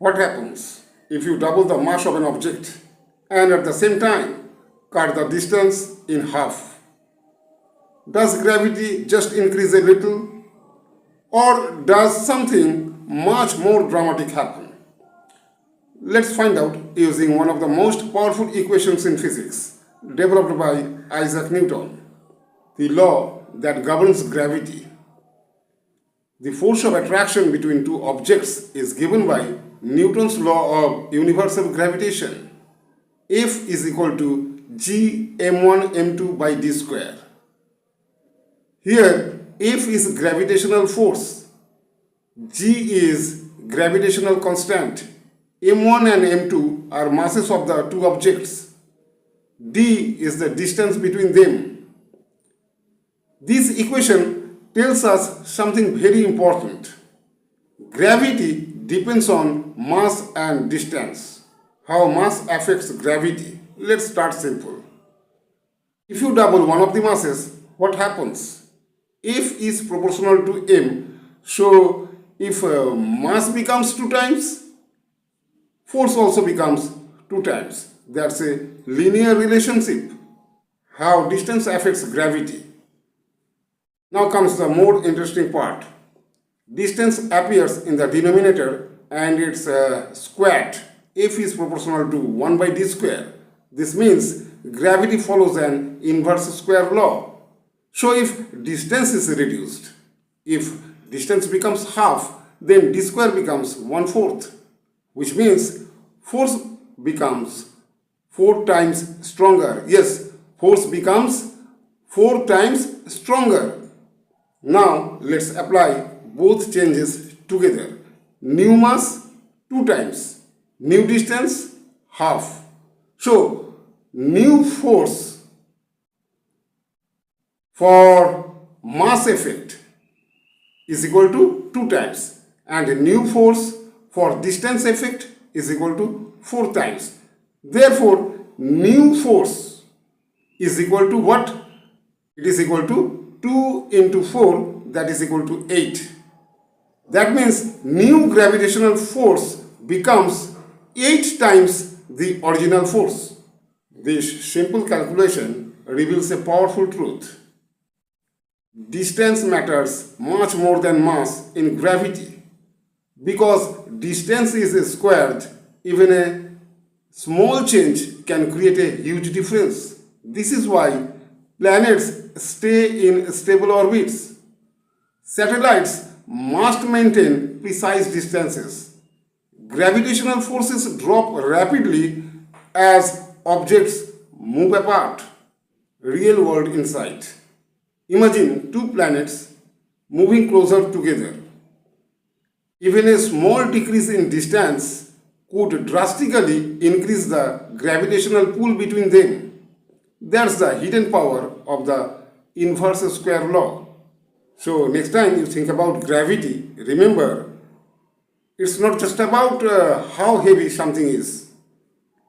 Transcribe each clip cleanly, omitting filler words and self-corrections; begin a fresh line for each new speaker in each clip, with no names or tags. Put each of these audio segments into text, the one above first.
What happens if you double the mass of an object and at the same time cut the distance in half? Does gravity just increase a little, or does something much more dramatic happen? Let's find out using one of the most powerful equations in physics, developed by Isaac Newton, the law that governs gravity. The force of attraction between two objects is given by Newton's law of universal gravitation. F is equal to g m1 m2 by d square. Here, F is gravitational force, g is gravitational constant, m1 and m2 are masses of the two objects, d is the distance between them. This equation tells us something very important. Gravity depends on mass and distance. How mass affects gravity? Let's start simple. If you double one of the masses, what happens? F is proportional to m, so if mass becomes 2 times, force also becomes 2 times. That's a linear relationship. How distance affects gravity. Now comes the more interesting part. Distance appears in the denominator and it's squared. F is proportional to 1 by d square. This means gravity follows an inverse square law. So if distance is reduced, if distance becomes half, then d square becomes 1/4, which means force becomes 4 times stronger. Yes, force becomes 4 times stronger. Now let's apply both changes together. New mass 2 times, new distance half. So new force for mass effect is equal to 2 times and new force for distance effect is equal to 4 times. Therefore, new force is equal to what? It is equal to 2 into 4, that is equal to 8. That means new gravitational force becomes 8 times the original force. This simple calculation reveals a powerful truth. Distance matters much more than mass in gravity. Because distance is squared, even a small change can create a huge difference. This is why planets stay in stable orbits. Satellites must maintain precise distances. Gravitational forces drop rapidly as objects move apart. Real world insight. Imagine 2 planets moving closer together. Even a small decrease in distance could drastically increase the gravitational pull between them. That's the hidden power of the inverse square law. So next time you think about gravity, remember, it's not just about how heavy something is.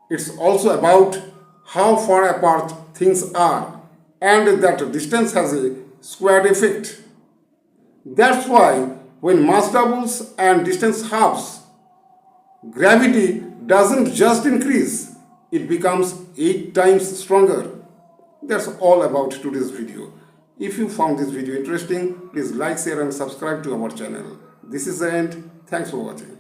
It's also about how far apart things are, and that distance has a squared effect. That's why when mass doubles and distance halves, gravity doesn't just increase, it becomes 8 times stronger. That's all about today's video. If you found this video interesting, please like, share and subscribe to our channel. This is the end. Thanks for watching.